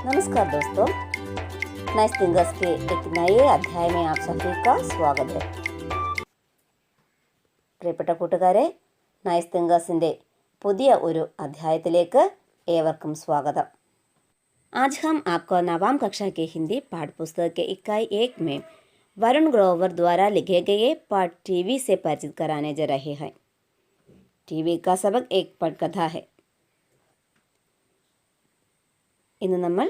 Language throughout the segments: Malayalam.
नमस्कार दोस्तों, नाइस थिंगर्स के एक नए अध्याय में आप सभी का स्वागत है। പ്രിയപ്പെട്ട കൂട്ടുകാരെ, നൈസ് തിങ്കേഴ്സിൻ്റെ പുതിയ ഒരു അധ്യായത്തിലേക്ക് ഏവർക്കും സ്വാഗതം। आज हम आपको नवम कक्षा के हिंदी पाठ पुस्तक के इकाई 1 में वरुण ग्रोवर द्वारा लिखे गए पाठ टीवी से परिचित कराने जा रहे हैं। टीवी का सबक एक पटकथा है। ഇന്ന് നമ്മൾ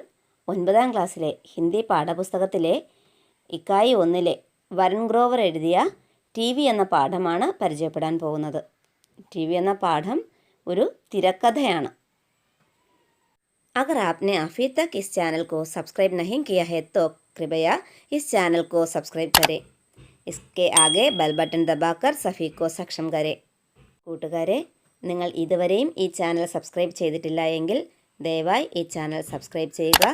9ാം ക്ലാസ്സിലെ ഹിന്ദി പാഠപുസ്തകത്തിലെ ഇക്കായി 1-ലെ വരുൺ ഗ്രോവർ എഴുതിയ ടി വി എന്ന പാഠമാണ് പരിചയപ്പെടാൻ പോകുന്നത്। ടി വി എന്ന പാഠം ഒരു തിരക്കഥയാണ്। अगर आपने अभी तक इस चैनल को सब्सक्राइब नहीं किया है तो कृपया इस चैनल को सब्सक्राइब करें। इसके आगे बेल बटन दबाकर सभी को सक्षम करें। കൂട്ടുകാരെ, നിങ്ങൾ ഇതുവരെയും ഈ ചാനൽ സബ്സ്ക്രൈബ് ചെയ്തിട്ടില്ല എങ്കിൽ ദയവായി ഈ ചാനൽ സബ്സ്ക്രൈബ് ചെയ്യുക।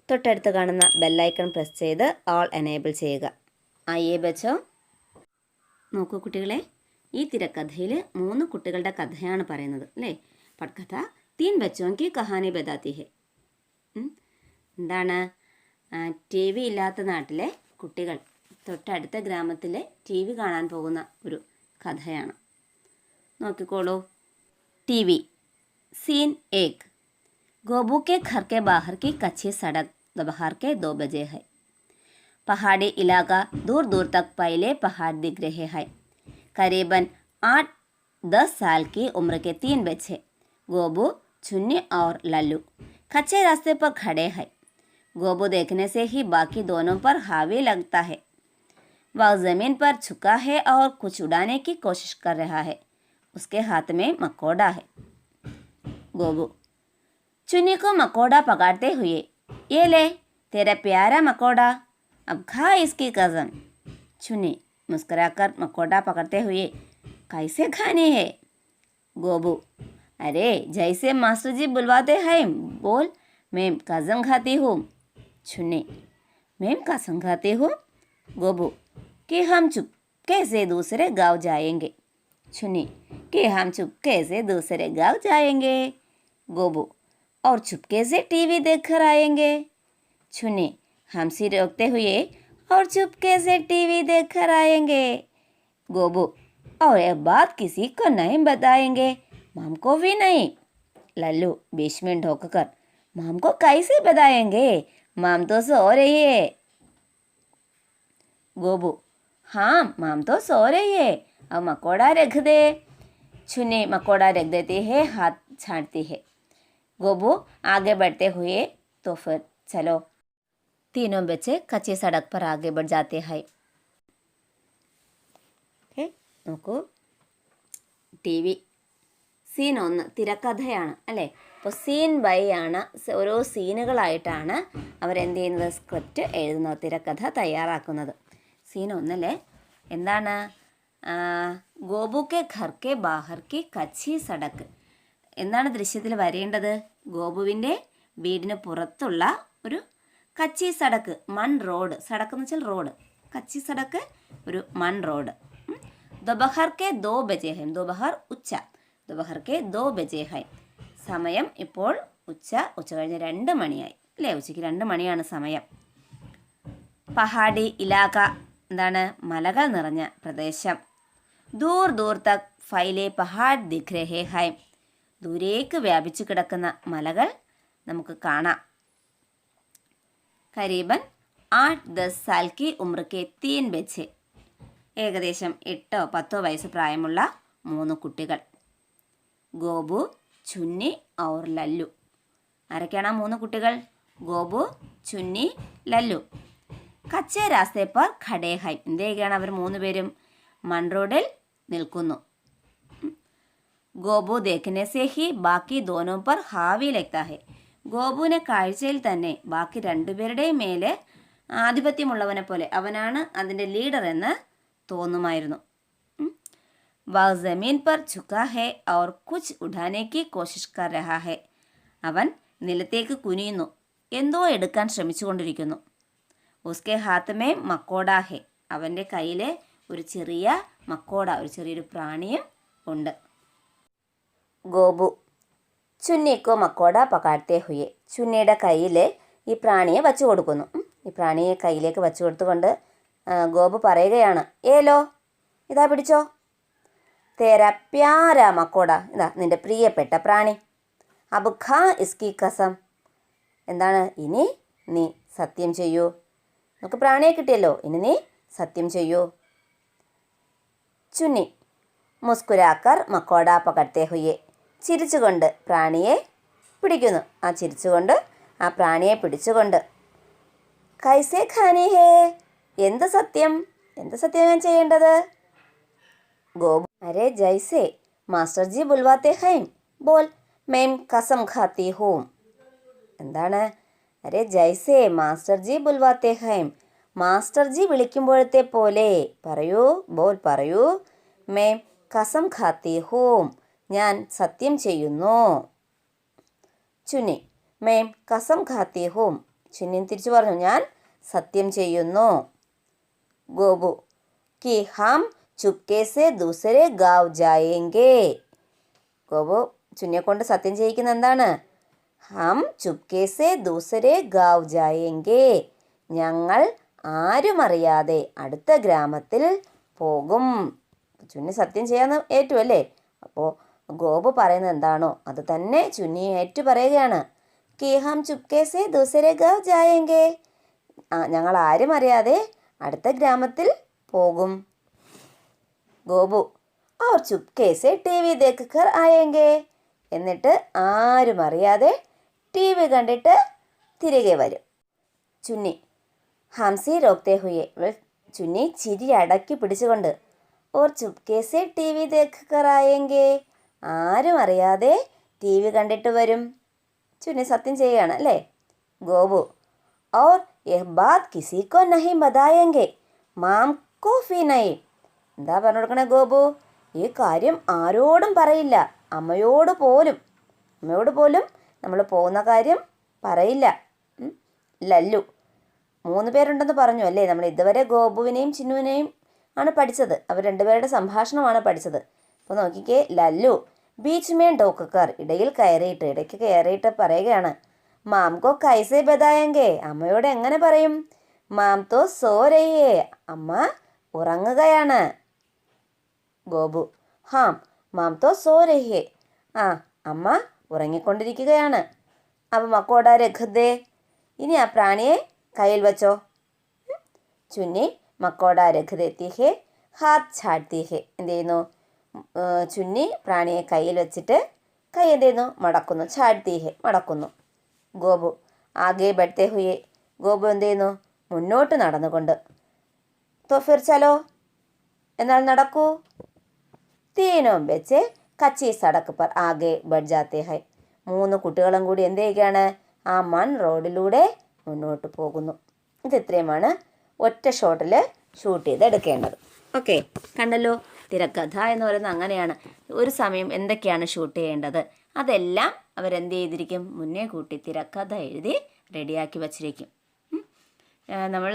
തൊട്ടടുത്ത് കാണുന്ന ബെല്ലൈക്കൺ പ്രസ് ചെയ്ത് ഓൾ എനേബിൾ ചെയ്യുക। ആയേ ബച്ചോ, നോക്കൂ കുട്ടികളെ, ഈ തിരക്കഥയിൽ 3 കുട്ടികളുടെ കഥയാണ് പറയുന്നത് അല്ലേ? പട്കഥ 3 ബച്ചോं की कहानी बताती है। എന്താണ്? ടി വി ഇല്ലാത്ത നാട്ടിലെ കുട്ടികൾ തൊട്ടടുത്ത ഗ്രാമത്തിലെ ടി വി കാണാൻ പോകുന്ന ഒരു കഥയാണ്। നോക്കിക്കോളൂ। T V scene 1। गोबू के घर के बाहर की कच्ची सड़क दोपहर के 2 बजे है। पहाड़ी इलाका दूर दूर तक पहले पहाड़ दिख रहे हैं। करीबन 8-10 साल की उम्र के 3 बच्चे गोबू, चुन्नी और लल्लू कच्चे रास्ते पर खड़े हैं। गोबू देखने से ही बाकी दोनों पर हावी लगता है। वह जमीन पर झुका है और कुछ उड़ाने की कोशिश कर रहा है। उसके हाथ में मकोड़ा है। गोबू चुन्नी को मकोड़ा पकड़ते हुए, ये ले तेरा प्यारा मकोड़ा, अब खा इसकी कसम। चुन्नी मुस्कुराकर मकोड़ा पकड़ते हुए, कैसे खानी है? गोबू, अरे जैसे मास्टर जी बुलवाते हैं बोल, मैं कसम खाती हूँ। चुन्नी, मैं कसम खाती हूँ। गोबू, कि हम चुपके से दूसरे गांव जाएंगे। चुन्नी, कि हम चुपके से दूसरे गांव जाएंगे। गोबू, और चुपके से टीवी देखकर आएंगे। चुन्नी हमसे रोकते हुए, और चुपके से टीवी देखकर आएंगे। गोबू, और एक बात किसी को नहीं बताएंगे, माम को भी नहीं। लल्लू बीच में ढोककर, माम को कैसे बताएंगे, माम तो सो रही है। गोबू, हाँ माम तो सो रही है, अब मकोड़ा रख दे। चुन्नी मकोड़ा रख देती है, हाथ छांटती है। गोबू आगे बढ़ते हुए, तो फिर चलो। तीनों बच्चे कच्ची सड़क पर आगे बढ़ जाते हैं। നോക്കൂ, ടി വി സീൻ 1 തിരക്കഥയാണ് അല്ലേ? അപ്പോൾ സീൻ ബൈ ആണ്, ഓരോ സീനുകളായിട്ടാണ് അവരെന്ത് ചെയ്യുന്നത്, സ്ക്രിപ്റ്റ് എഴുതുന്നത്, തിരക്കഥ തയ്യാറാക്കുന്നത്। സീൻ 1-ലെ എന്താണ്? ഗോബു കെ ഘർ കെ ബാഹർ കി കച്ചി സടക്ക് എന്നാണ് ദൃശ്യത്തിൽ വരേണ്ടത്? ഗോപുവിൻ്റെ വീടിന് പുറത്തുള്ള ഒരു കച്ചി സടക്ക്, മൺ റോഡ്, സടക്ക് എന്ന് വെച്ചാൽ റോഡ്, കച്ചി സടക്ക് ഒരു മൺ റോഡ്। ദോപഹർ കെ 2 ബജെ ഹൈ, ദോപഹർ ഉച്ച, ദോപഹർ കെ 2 ബജെ ഹൈ, സമയം ഇപ്പോൾ ഉച്ച കഴിഞ്ഞ് 2 മണിയായി അല്ലേ? ഉച്ചയ്ക്ക് 2 മണിയാണ് സമയം। പഹാഡി ഇലാക എന്താണ്? മലകൾ നിറഞ്ഞ പ്രദേശം। ദൂർ ദൂർ തക് ഫൈലെ പഹാഡ് ദിഖ് രഹേ ഹൈ, ദൂരേക്ക് വ്യാപിച്ചു കിടക്കുന്ന മലകൾ നമുക്ക് കാണാം। കരീബൻ 8-10 സാൽ കി ഉമ്ര കെ 3 ബच्चे, ഏകദേശം 8-10 വയസ്സ് പ്രായമുള്ള 3 കുട്ടികൾ। ഗോബു, ചുന്നി ഔർ ലല്ലു, ആരൊക്കെയാണ് ആ 3 കുട്ടികൾ? ഗോബു, ചുന്നി, ലല്ലു। കച്ചേ രാസ്തേ പർ ഖടേ ഹൈ, എന്തൊക്കെയാണ് അവർ 3 പേരും? മൺ റോഡിൽ നിൽക്കുന്നു। ഗോബു ദേഖനെ സേ ഹി ബാക്കി ദോനോ പർ ഹാവി ലഗ്താ ഹൈ, ഗോപുവിനെ കാഴ്ചയിൽ തന്നെ ബാക്കി 2 പേരുടെയും മേലെ ആധിപത്യമുള്ളവനെ പോലെ, അവനാണ് അതിൻ്റെ ലീഡർ എന്ന് തോന്നുമായിരുന്നു। വഹ ജമീൻ പർ ഝുകാ ഹൈ ഔർ കുച്ച് ഉഠാനെ കി കോശിഷ് കർ രഹാ ഹൈ, അവൻ നിലത്തേക്ക് കുനിയുന്നു, എന്തോ എടുക്കാൻ ശ്രമിച്ചുകൊണ്ടിരിക്കുന്നു। ഉസ്കെ ഹാത്ത് മേ മക്കോടാ ഹൈ, അവൻ്റെ കയ്യിൽ ഒരു ചെറിയ മക്കോട, ഒരു ചെറിയൊരു പ്രാണിയും ഉണ്ട്। ഗോബു ചുന്നിക്കോ മക്കോട പകർത്തെ ഹുയെ, ചുന്നിയുടെ കയ്യിൽ ഈ പ്രാണിയെ വച്ചു കൊടുക്കുന്നു. ഈ പ്രാണിയെ കയ്യിലേക്ക് വച്ചു കൊടുത്തുകൊണ്ട് ഗോപു പറയുകയാണ്, ഏലോ ഇതാ പിടിച്ചോ, തേരാ പ്യാരാ മക്കോട, ഇതാ നിൻ്റെ പ്രിയപ്പെട്ട പ്രാണി. അബ് ഖാ ഇസ്കി കസം, എന്താണ്, ഇനി നീ സത്യം ചെയ്യൂ. നമുക്ക് പ്രാണിയെ കിട്ടിയല്ലോ, ഇനി നീ സത്യം ചെയ്യൂ. ചുന്നി മുസ്കുരാക്കർ മക്കോട പകർത്തേ ഹുയെ, ചിരിച്ചുകൊണ്ട് പ്രാണിയെ പിടിക്കുന്നു. ആ ചിരിച്ചുകൊണ്ട് ആ പ്രാണിയെ പിടിച്ചുകൊണ്ട്, കൈസേ ഖാനി ഹേ, എന്ത് സത്യം, എന്ത് സത്യം ഞാൻ ചെയ്യേണ്ടത്? ഗോപു, അരേ ജൈസേ മാസ്റ്റർ ജി ബുൽവാത്തെ ഹൈം, ബോൽ മേം കസം ഖാത്തി ഹൂം. എന്താണ്? അരേ ജൈസേ മാസ്റ്റർ ജി ബുൽവാത്തെ ഹൈം, മാസ്റ്റർ ജി വിളിക്കുമ്പോഴത്തെ പോലെ പറയൂ, ബോൽ പറയൂ, മേം കസം ഖാത്തി ഹൂം, ഞാൻ സത്യം ചെയ്യുന്നു. ചുന്നി മേം കസം ഖാത്തി ഹൂം, ചുന്നി തിരിച്ചു പറഞ്ഞു, ഞാൻ സത്യം ചെയ്യുന്നു. ഗോപു കി ഹം ചുപ്കെ സെ ദൂസരെ ഗാവ് ജായേംഗേ. ഗോപു ചുന്നിയെ കൊണ്ട് സത്യം ചെയ്യിക്കുന്ന എന്താണ്? ഹം ചുപ്കെ സെ ദൂസരെ ഗാവ് ജായേംഗേ, ഞങ്ങൾ ആരും അറിയാതെ അടുത്ത ഗ്രാമത്തിൽ പോകും. ചുന്നി സത്യം ചെയ്യാന്ന് ഏറ്റു അല്ലേ? അപ്പോൾ ഗോപു പറയുന്നത് എന്താണോ അത് തന്നെ ചുന്നി ഏറ്റു പറയുകയാണ്. കി ഹം ചുപ്കെ സെ ദൂസരെ ഗാവ് ജായേംഗേ, ഞങ്ങൾ ആരും അറിയാതെ അടുത്ത ഗ്രാമത്തിൽ പോകും. ഗോപു और चुपके से टीवी देखकर आएंगे, എന്നിട്ട് ആരും അറിയാതെ ടി വി കണ്ടിട്ട് തിരികെ വരും. ചുന്നി ഹംസി രോക്തേ ഹുയെ, ചുന്നി ചിരി അടക്കി പിടിച്ചുകൊണ്ട്, ഓർ ചുപ്കെ സെ ടി വി ദേഖ്കർ ആയെങ്കേ, ആരും അറിയാതെ ടി വി കണ്ടിട്ട് വരും. ചുന്നി സത്യം ചെയ്യുകയാണ് അല്ലേ? ഗോപു और यह बात किसी को नहीं बताएंगे, മാം കോഫി നൈ. എന്താ പറഞ്ഞു കൊടുക്കണേ ഗോപു? ഈ കാര്യം ആരോടും പറയില്ല, അമ്മയോട് പോലും നമ്മൾ പോകുന്ന കാര്യം പറയില്ല. ലല്ലു, 3 പേരുണ്ടെന്ന് പറഞ്ഞു അല്ലേ? നമ്മൾ ഇതുവരെ ഗോപുവിനെയും ചിന്നുവിനെയും ആണ് പഠിച്ചത്. അവർ രണ്ടുപേരുടെ സംഭാഷണമാണ് പഠിച്ചത്. അപ്പോൾ നോക്കിക്കേ, ലല്ലു ബീച്ച് മേൻ ഡോക്കർ, ഇടയ്ക്ക് കയറിയിട്ട് പറയുകയാണ്, മാം കോ കൈസേ ബതായെങ്കേ, അമ്മയോട് എങ്ങനെ പറയും? മാം തോ സോ രഹിയേ, അമ്മ ഉറങ്ങുകയാണ്. ഗോപു ഹാം മാം തോ സോ രഹിയേ, അമ്മ ഉറങ്ങിക്കൊണ്ടിരിക്കുകയാണ്. അപ്പം മക്കോട രഖദേ, ഇനി ആ പ്രാണിയെ കയ്യിൽ വച്ചോ. ചുന്നി മക്കോട രഖദേത്തി ഹേ ഹാത്ത് ഛാഡ്ത്തി ഹേ, എന്ത് ചെയ്യുന്നു? ചുന്നി പ്രാണിയെ കയ്യിൽ വെച്ചിട്ട് കൈ എന്ത് ചെയ്യുന്നു? മടക്കുന്നു. ഛാഡ്ത്തി ഹേ, മടക്കുന്നു. ഗോപു ആകെ ബഡ്തേ ഹുയെ, ഗോപു എന്ത് ചെയ്യുന്നു? മുന്നോട്ട് നടന്നുകൊണ്ട്. തോ ഫിർ ചലോ, എന്നാൽ നടക്കൂ. തീനോ വെച്ച് കച്ചി സടക്ക് പർ ആകെ ബഡ് ജാത്തേ ഹൈ, 3 കുട്ടികളും കൂടി എന്ത് ചെയ്യുകയാണ്? ആ മൺ റോഡിലൂടെ മുന്നോട്ട് പോകുന്നു. ഇത് ഇത്രയുമാണ് ഒറ്റ ഷോട്ടിൽ ഷൂട്ട് ചെയ്തെടുക്കേണ്ടത്. ഓക്കെ, കണ്ടല്ലോ? തിരക്കഥ എന്ന് പറയുന്നത് അങ്ങനെയാണ്. ഒരു സമയം എന്തൊക്കെയാണ് ഷൂട്ട് ചെയ്യേണ്ടത് അതെല്ലാം അവരെന്ത് ചെയ്തിരിക്കും? മുന്നേ കൂട്ടി തിരക്കഥ എഴുതി റെഡിയാക്കി വച്ചിരിക്കും. നമ്മൾ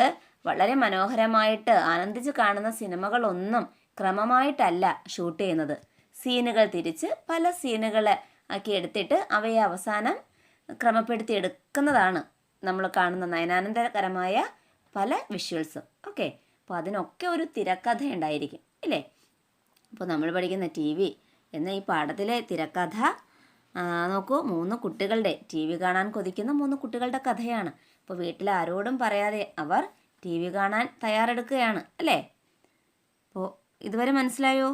വളരെ മനോഹരമായിട്ട് ആനന്ദിച്ച് കാണുന്ന സിനിമകളൊന്നും ക്രമമായിട്ടല്ല ഷൂട്ട് ചെയ്യുന്നത്. സീനുകൾ തിരിച്ച് പല സീനുകൾ ആക്കി എടുത്തിട്ട് അവയെ അവസാനം ക്രമപ്പെടുത്തി എടുക്കുന്നതാണ് നമ്മൾ കാണുന്ന നയനാനന്ദകരമായ പല വിഷ്വൽസും. ഓക്കെ, അപ്പോൾ അതിനൊക്കെ ഒരു തിരക്കഥ ഉണ്ടായിരിക്കും ഇല്ലേ? അപ്പോൾ നമ്മൾ പഠിക്കുന്ന ടി വി എന്ന ഈ പാഠത്തിലെ തിരക്കഥ നോക്കൂ, 3 കുട്ടികളുടെ ടി വി കാണാൻ കൊതിക്കുന്ന 3 കുട്ടികളുടെ കഥയാണ്. അപ്പോൾ വീട്ടിൽ ആരോടും പറയാതെ അവർ ടി വി കാണാൻ തയ്യാറെടുക്കുകയാണ് അല്ലേ? അപ്പോൾ ഇതുവരെ മനസ്സിലായോ?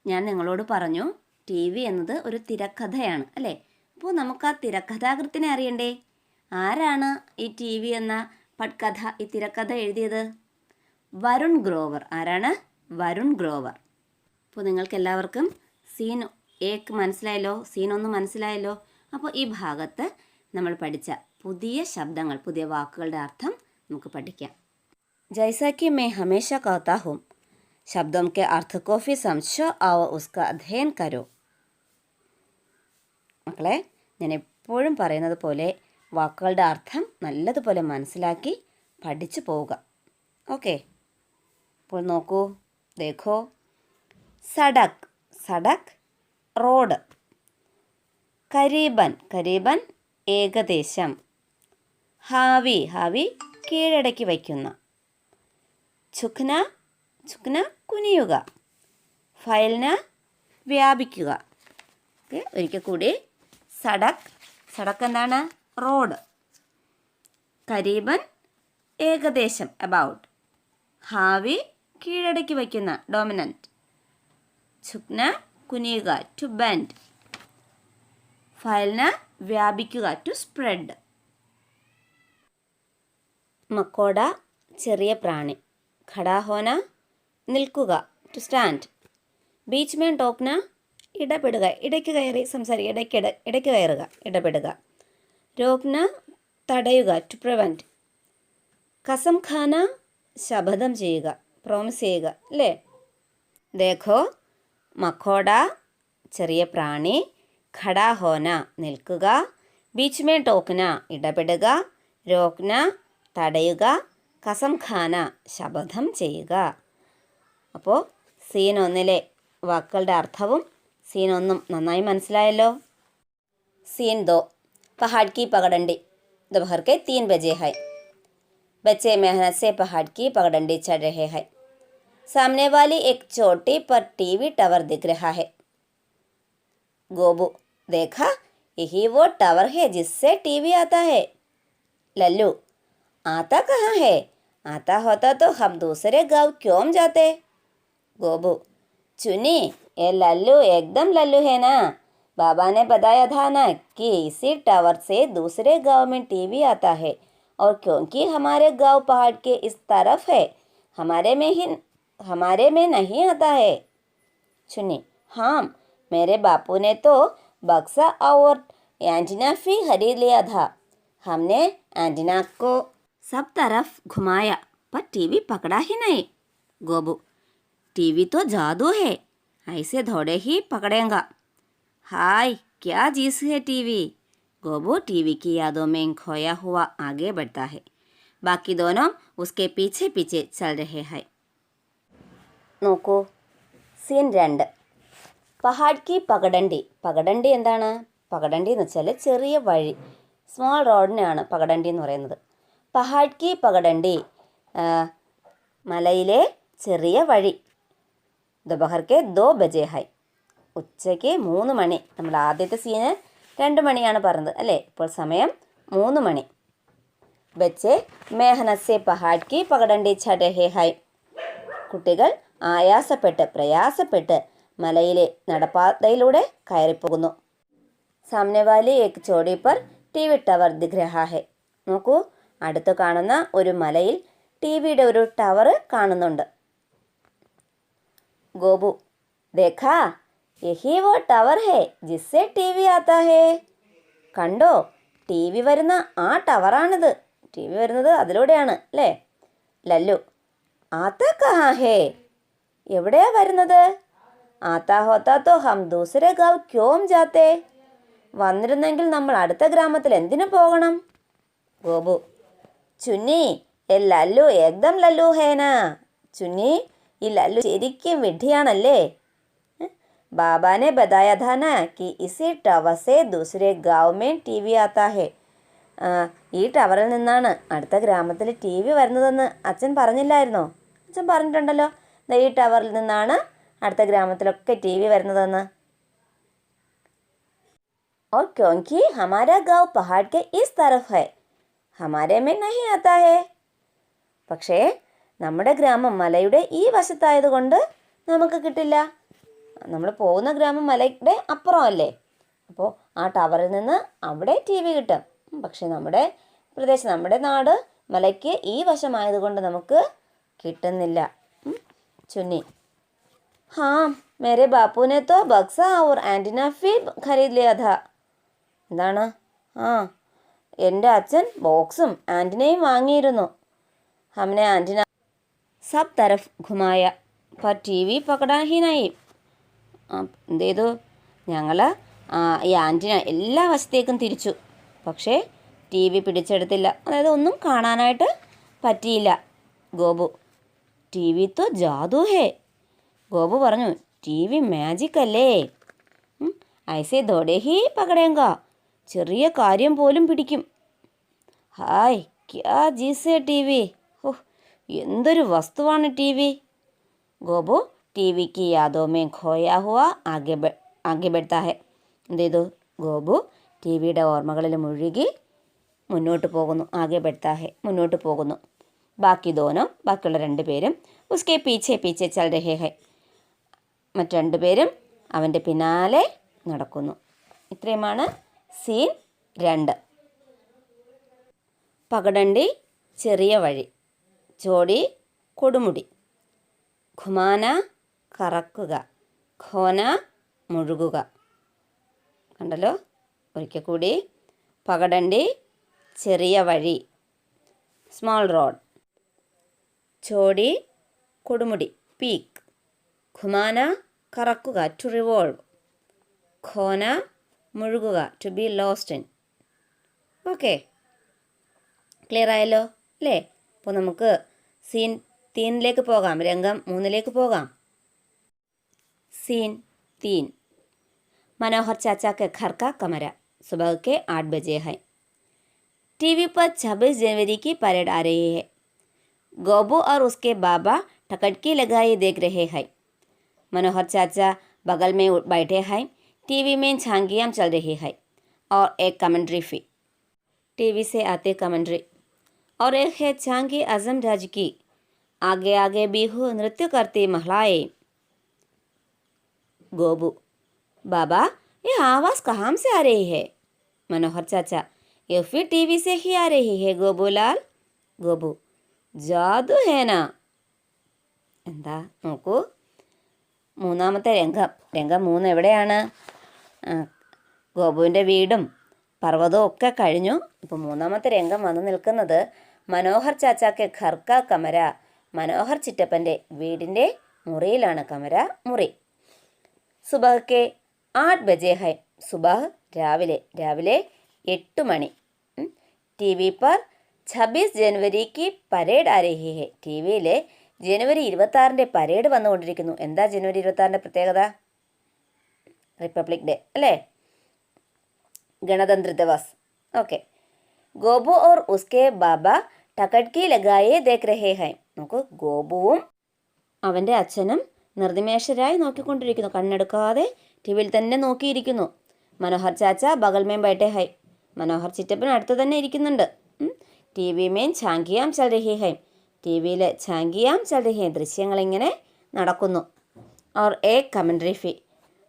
ഞാൻ നിങ്ങളോട് പറഞ്ഞു ടി വി എന്നത് ഒരു തിരക്കഥയാണ് അല്ലേ? അപ്പോൾ നമുക്ക് ആ തിരക്കഥാകൃത്തിനെ അറിയണ്ടേ? ആരാണ് ഈ ടി വി എന്ന പട്കഥ, ഈ തിരക്കഥ എഴുതിയത്? വരുൺ ഗ്രോവർ. ആരാണ്? വരുൺ ഗ്രോവർ. അപ്പോൾ നിങ്ങൾക്ക് എല്ലാവർക്കും സീൻ 1 മനസ്സിലായല്ലോ, സീൻ 1 മനസ്സിലായല്ലോ. അപ്പോൾ ഈ ഭാഗത്ത് നമ്മൾ പഠിച്ച പുതിയ ശബ്ദങ്ങൾ, പുതിയ വാക്കുകളുടെ അർത്ഥം നമുക്ക് പഠിക്കാം. ജൈസാ കി मैं हमेशा कहता हूँ, शब्दों के अर्थ को भी समझो और उसका अध्ययन करो. മക്കളെ, ഞാൻ എപ്പോഴും പറയുന്നത് പോലെ വാക്കുകളുടെ അർത്ഥം നല്ലതുപോലെ മനസ്സിലാക്കി പഠിച്ചു പോവുക. ഓക്കെ, അപ്പോൾ നോക്കൂ, ദേഖോ. സടക്, സടക് റോഡ്. കരീബൻ, കരീബൻ ഏകദേശം. ഹാവി ഹാവി കീഴടക്കി വയ്ക്കുന്ന. ഝുക്ന ഝുക്ന കുനിയുക. ഫൈൽന വ്യാപിക്കുക. ഓക്കെ, ഒരിക്കൽ കൂടി. സടക് സടക്ക് എന്താണ്? റോഡ്. കരീബൻ ഏകദേശം, അബൌട്ട്. ഹാവി കീഴടക്കി വയ്ക്കുന്ന, ഡോമിനൻറ്റ്. ഝുക്ന കുനിയുക, ടു ബെൻഡ്. ഫൈൽന വ്യാപിക്കുക, ടു സ്പ്രെഡ്. മക്കോട ചെറിയ പ്രാണി. ഖടാ ഹോന നിൽക്കുക, ടു സ്റ്റാൻഡ്. ബീച്ച് മേൻ ടോക്ന ഇടപെടുക, ഇടയ്ക്ക് കയറി സംസാരിക്കുക, ഇടയ്ക്ക് കയറുക, ഇടപെടുക. രോക്ന തടയുക, ടു പ്രിവെൻറ്റ്. കസം ഖാന ശപഥം ചെയ്യുക, പ്രോമിസ് ചെയ്യുക, അല്ലേ? ദേഖോ മക്കോട ചെറിയ പ്രാണി. ഖടാ ഹോന നിൽക്കുക. ബീച്ച് മേൻ ടോക്ന ഇടപെടുക. രോക്ന തടയുക. കസം ഖാന ശപഥം ചെയ്യുക. അപ്പോൾ സീൻ 1 വാക്കുകളുടെ അർത്ഥവും സീൻ 1 നന്നായി മനസ്സിലായല്ലോ. सीन 2 पहाड़ की पगडंडी. दोपहर के 3 बजे है. बच्चे मेहनत से पहाड़ की पगडंडी चढ़ रहे हैं. सामने वाली एक चोटी पर टीवी टावर दिख रहा है. गोबू, देखा, यही वो टावर है जिससे टीवी आता है. लल्लू, आता कहाँ है? आता होता तो हम दूसरे गांव क्यों जाते? गोबू, चुनी, ये लल्लू एकदम लल्लू है ना. बाबा ने बताया था ना कि इसी टावर से दूसरे गांव में टीवी आता है, और क्योंकि हमारे गांव पहाड़ के इस तरफ है, हमारे में नहीं आता है. चुनी, हाँ, मेरे बापू ने तो बक्सा और एंटीना भी खरीद लिया था. हमने एंटीना को सब तरफ घुमाया पर टीवी पकड़ा ही नहीं. गोबू, टीवी तो जादू है, ऐसे थोड़े ही पकड़ेगा. हाय, क्या चीज़ है टीवी? गोबू टीवी की यादों में खोया हुआ आगे बढ़ता है. बाकी दोनों उसके पीछे पीछे चल रहे हैं. നോക്കൂ, സീൻ 2 പഹാഡ് കി പകഡണ്ടി. പകഡണ്ടി എന്താണ്? പകഡണ്ടി എന്ന് വെച്ചാൽ ചെറിയ വഴി, സ്മോൾ റോഡിനെയാണ് പകഡണ്ടി എന്ന് പറയുന്നത്. പഹാഡ് കി പകഡണ്ടി, മലയിലെ ചെറിയ വഴി. ദോപഹർ കെ 2 ബജെ ഹൈ. ഉച്ചയ്ക്ക് 3 മണി. നമ്മൾ ആദ്യത്തെ സീന് 2 മണിയാണ് പറഞ്ഞത്, അല്ലേ? ഇപ്പോൾ സമയം 3 മണി. ബच्चे मेहनत से पहाड़ की पगडंडी चढ़ रहे हैं. കുട്ടികൾ ആയാസപ്പെട്ട് പ്രയാസപ്പെട്ട് മലയിലെ നടപ്പാതയിലൂടെ കയറിപ്പോകുന്നു. സാമനെ വാലി ഏക് ചോടി പർ ടി വി ടവർ ദിഖ് രഹാ ഹെ. നോക്കൂ, അടുത്ത് കാണുന്ന ഒരു മലയിൽ ടിവിയുടെ ഒരു ടവർ കാണുന്നുണ്ട്. ഗോബു, ദേഖാ, യഹി വോ ടവർ ഹെ ജിസ്സെ ടി വി ആത്താ ഹെ. കണ്ടോ, ടി വി വരുന്ന ആ ടവറാണിത്. ടി വി വരുന്നത് അതിലൂടെയാണ്, അല്ലേ? ലല്ലു, ആത്താ കഹാ ഹേ, എവിടെയാ വരുന്നത്? ആത്താ ഹോത്താ തോ ഹം ദൂസരെ ഗാവ് ക്യോം ജാത്തേ. വന്നിരുന്നെങ്കിൽ നമ്മൾ അടുത്ത ഗ്രാമത്തിൽ എന്തിനു പോകണം? ഗോബു, ചുന്നി, എ ലല്ലു ഏകദം ലല്ലു ഹേന. ചുന്നി, ഈ ലല്ലു ശരിക്കും വിഡ്ഢിയാണല്ലേ? ബാബാനെ ബതായ ഥാ നാ കി ഇസി ടവർ സേ ദൂസരെ ഗാവ് മേ ടി വി ആത്താ ഹെ. ഈ ടവറിൽ നിന്നാണ് അടുത്ത ഗ്രാമത്തിൽ ടി വി വരുന്നതെന്ന് അച്ഛൻ പറഞ്ഞില്ലായിരുന്നോ? അച്ഛൻ പറഞ്ഞിട്ടുണ്ടല്ലോ, ഈ ടവറിൽ നിന്നാണ് അടുത്ത ഗ്രാമത്തിലൊക്കെ ടി വി വരുന്നതെന്ന്. और क्योंकि हमारा गांव पहाड़ के इस तरफ है, हमारे में नहीं आता है. പക്ഷേ നമ്മുടെ ഗ്രാമം മലയുടെ ഈ വശത്തായതുകൊണ്ട് നമുക്ക് കിട്ടില്ല. നമ്മൾ പോകുന്ന ഗ്രാമം മലയുടെ അപ്പുറമല്ലേ, അപ്പോൾ ആ ടവറിൽ നിന്ന് അവിടെ ടി വി കിട്ടും. പക്ഷേ നമ്മുടെ പ്രദേശം, നമ്മുടെ നാട് മലയ്ക്ക് ഈ വശമായതുകൊണ്ട് നമുക്ക് കിട്ടുന്നില്ല. ചുന്നി, ഹാ, മേരെ ബാപ്പുനെ തോ ബക്സ और एंटीना भी खरीद लिया था. എന്താണ്? എൻ്റെ അച്ഛൻ ബോക്സും ആൻറ്റിനയും വാങ്ങിയിരുന്നു. ഹംനെ ആൻറ്റിന സബ് തരഫ് ഘുമായ പർ ടി വി പകടാൻ ഹി നഹീ. എന്ത് ചെയ്തു? ഞങ്ങൾ ഈ ആൻറ്റിന എല്ലാ വശത്തേക്കും തിരിച്ചു, പക്ഷേ ടി വി പിടിച്ചെടുത്തില്ല. അതായത് ഒന്നും കാണാനായിട്ട് പറ്റിയില്ല. ഗോബു, ടി വി തോ ജാദു ഹേ. ഗോബു പറഞ്ഞു, ടി വി മാജിക് അല്ലേ? ഐസേ ദോടെ ഹി പകടേങ്ക, ചെറിയ കാര്യം പോലും പിടിക്കും. ഹായ് ക്യാ ജീസേ ടി വി. ഓ, എന്തൊരു വസ്തുവാണ് ടി വി. ഗോപു ടി വിക്ക് യാദോമേ ഖോയാ ഹുവ ആകെ ബെഡ്താ ഹെ. എന്ത് ചെയ്തു? ഗോപു ടി വിയുടെ ഓർമ്മകളിൽ മുഴുകി മുന്നോട്ട് പോകുന്നു. ആകെ ബെഡ്താ ഹെ, മുന്നോട്ട് പോകുന്നു. ബാക്കിയുള്ള രണ്ടുപേരും ഉസ്കെ പീछे പീछे ചൽ രഹേ ഹെ. മറ്റ് രണ്ടുപേരും അവൻ്റെ പിന്നാലെ നടക്കുന്നു. ഇത്രയുമാണ് സീൻ 2. പകടണ്ടി ചെറിയ വഴി, ചോടി കൊടുമുടി, ഖുമാന കറക്കുക, ഖോന മുഴുകുക. കണ്ടല്ലോ? ഒരിക്കൽ കൂടി. പകടണ്ടി ചെറിയ വഴി, സ്മോൾ റോഡ്, ചോടി കൊടുമുടി, പീക്ക്, ഖുമാന കറക്കുക, ടു റിവോൾവ്, ഖോന മുഴുകുക, to be lost in. Okay, clear ആയല്ലോ അല്ലേ? അപ്പോൾ നമുക്ക് സീൻ 3 പോകാം, രംഗം 3 പോകാം. सीन 3. मनोहर चाचा के घर का कमरा सुबह के 8 बजे है. टीवी पर 26 जनवरी की परेड आ रही है. गोबू और उसके बाबा टकटकी लगाए देख रहे हैं. मनोहर चाचा बगल में बैठे हैं. टीवी में झांकियाँ चल रही है और एक कमेंट्री फी. टीवी से आते कमेंट्री और एक है झांकी आजम राज की. आगे आगे बिहू नृत्य करती महिलाएं. गोबू: बाबा, ये आवाज़ कहाँ से आ रही है? मनोहर चाचा: ये फिर टीवी से ही आ रही है गोबूलाल. गोबू: जादू है ना. എന്താ നോക്കൂ, 3-ാമത്തെ രംഗം 3 എവിടെയാണ്? ഗോപുവിൻ്റെ വീടും പർവ്വതവും ഒക്കെ കഴിഞ്ഞു. ഇപ്പോൾ 3-ാമത്തെ രംഗം വന്നു നിൽക്കുന്നത് മനോഹർ ചാച്ചാക്ക് ഘർക്ക കമര, മനോഹർ ചിറ്റപ്പൻ്റെ വീടിൻ്റെ മുറിയിലാണ്. കമര മുറി. സുബഹ് കെ 8 ബജെ ഹൈ. സുബഹ് രാവിലെ 8 മണി. ടി വി പർ 26 ജനുവരിക്ക് പരേഡ് ആ രഹി ഹെ. ടി വിയിൽ ജനുവരി 26-ൻ്റെ പരേഡ് വന്നുകൊണ്ടിരിക്കുന്നു. എന്താ ജനുവരി 26-ൻ്റെ പ്രത്യേകത? റിപ്പബ്ലിക് ഡേ അല്ലേ? ഗണതന്ത്ര ദിവസ്. ഓക്കെ. ഗോപു ഓർ ഉസ്കെ ബാബ ടകട്കി ലഗായേ ദേഖ് രഹേ ഹൈ. നോക്കൂ, ഗോപുവും അവൻ്റെ അച്ഛനും നിർനിമേഷരായി നോക്കിക്കൊണ്ടിരിക്കുന്നു. കണ്ണെടുക്കാതെ ടി വിയിൽ തന്നെ നോക്കിയിരിക്കുന്നു. മനോഹർ ചാച്ച ബഗൽ മേം ബൈഠേ ഹൈ. മനോഹർ ചിറ്റപ്പൻ അടുത്ത് തന്നെ ഇരിക്കുന്നുണ്ട്. ടി വി മേം ഝാങ്കിയാം ചൽ രഹി ഹൈ. ടി വിയിൽ ഝാങ്കിയാം ചൽ രഹി ഹൈ, ദൃശ്യങ്ങളിങ്ങനെ നടക്കുന്നു. ഓർ ഏക് കമൻട്രി ഫി.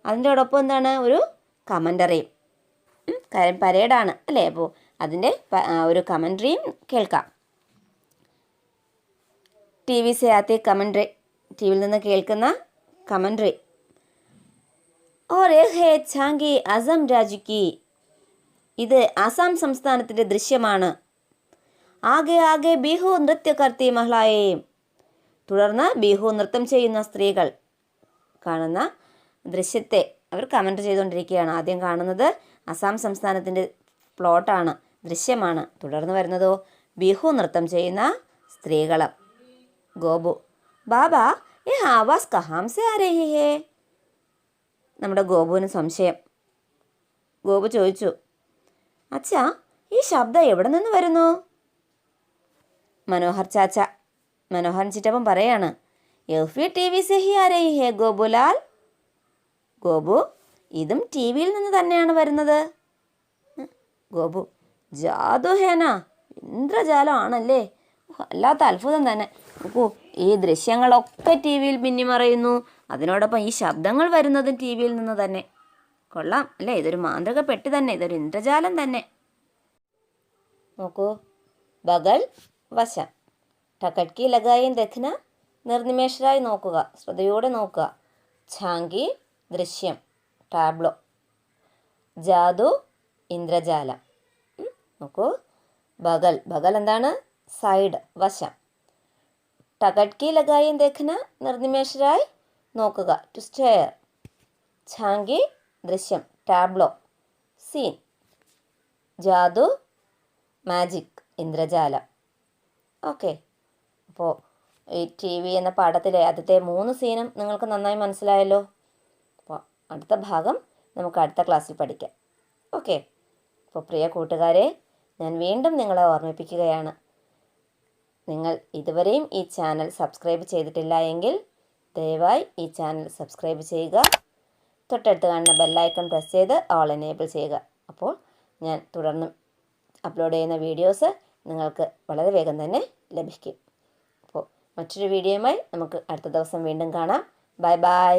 അതിൻ്റെയോടൊപ്പം എന്താണ്? ഒരു കമൻ്ററിയും. കാര്യം പരേഡാണ് അല്ലേ? അപ്പോൾ അതിൻ്റെ ഒരു കമൻട്രിയും കേൾക്കാം. ടി വി സെ ആത്തെ കമൻട്രി. ടി വിയിൽ നിന്ന് കേൾക്കുന്ന കമൻട്രി. ഓർ ഏക് ഹേ ഝാങ്കി അസം രാജുക്കി. ഇത് ആസാം സംസ്ഥാനത്തിൻ്റെ ദൃശ്യമാണ്. ആകെ ആകെ ബിഹു നൃത്യ കർത്തി മഹിളായേ. തുടർന്ന് ബിഹു നൃത്തം ചെയ്യുന്ന സ്ത്രീകൾ. കാണുന്ന ദൃശ്യത്തെ അവർ കമൻറ്റ് ചെയ്തുകൊണ്ടിരിക്കുകയാണ്. ആദ്യം കാണുന്നത് അസാം സംസ്ഥാനത്തിൻ്റെ പ്ലോട്ടാണ്, ദൃശ്യമാണ്. തുടർന്ന് വരുന്നതോ ബിഹു നൃത്തം ചെയ്യുന്ന സ്ത്രീകൾ. ഗോപു: ബാബാ, ഈ ആവാസ് കഹാം സെ ആ രഹി ഹേ. നമ്മുടെ ഗോപുവിന് സംശയം. ഗോപു ചോദിച്ചു: അച്ഛാ, ഈ ശബ്ദം എവിടെ നിന്ന് വരുന്നു? മനോഹർ ചിറ്റപ്പൻ പറയാണ്: യഫി ടി വി സെ ഹി ആ രഹി ഹേ ഗോപുലാൽ. ഗോപു: ഇതും ടി വിയിൽ നിന്ന് തന്നെയാണ് വരുന്നത്. ഗോപു: ജാദു ഹേന. ഇന്ദ്രജാലമാണല്ലേ. അല്ലാത്ത അത്ഭുതം തന്നെ. നോക്കൂ, ഈ ദൃശ്യങ്ങളൊക്കെ ടി വിയിൽ മിന്നിമറയുന്നു. അതിനോടൊപ്പം ഈ ശബ്ദങ്ങൾ വരുന്നതും ടി വിയിൽ നിന്ന് തന്നെ. കൊള്ളാം അല്ലേ? ഇതൊരു മാന്ത്രിക പെട്ടി തന്നെ, ഇതൊരു ഇന്ദ്രജാലം തന്നെ. നോക്കൂ, ബഗൽ വശം. ടകട്കി ലഗായും ദഖ്ന, നിർനിമേഷരായി നോക്കുക, ശ്രദ്ധയോടെ നോക്കുക. ഝാങ്കി ദൃശ്യം, ടാബ്ലോ. ജാദു ഇന്ദ്രജാലം. നോക്കൂ, ബഗൽ എന്താണ്? സൈഡ്, വശം. ടകട്കി ലഗായും ദഖ്ന, നിർനിമേഷരായി നോക്കുക, ടു സ്റ്റെയർ. ഝാങ്കി ദൃശ്യം, ടാബ്ലോ, സീൻ. ജാദു മാജിക്, ഇന്ദ്രജാലം. ഓക്കെ. അപ്പോൾ ഈ ടി വി എന്ന പാഠത്തിലെ ആദ്യത്തെ 3 സീനും നിങ്ങൾക്ക് നന്നായി മനസ്സിലായല്ലോ. അപ്പോൾ അടുത്ത ഭാഗം നമുക്ക് അടുത്ത ക്ലാസ്സിൽ പഠിക്കാം. ഓക്കെ. അപ്പോൾ പ്രിയ കൂട്ടുകാരെ, ഞാൻ വീണ്ടും നിങ്ങളെ ഓർമ്മിപ്പിക്കുകയാണ്, നിങ്ങൾ ഇതുവരെയും ഈ ചാനൽ സബ്സ്ക്രൈബ് ചെയ്തിട്ടില്ല എങ്കിൽ ദയവായി ഈ ചാനൽ സബ്സ്ക്രൈബ് ചെയ്യുക. തൊട്ടടുത്ത് കാണുന്ന ബെല്ലൈക്കൺ പ്രസ് ചെയ്ത് ഓൾ എനേബിൾ ചെയ്യുക. അപ്പോൾ ഞാൻ തുടർന്ന് അപ്ലോഡ് ചെയ്യുന്ന വീഡിയോസ് നിങ്ങൾക്ക് വളരെ വേഗം തന്നെ ലഭിക്കും. അപ്പോൾ മറ്റൊരു വീഡിയോയുമായി നമുക്ക് അടുത്ത ദിവസം വീണ്ടും കാണാം. Bye bye.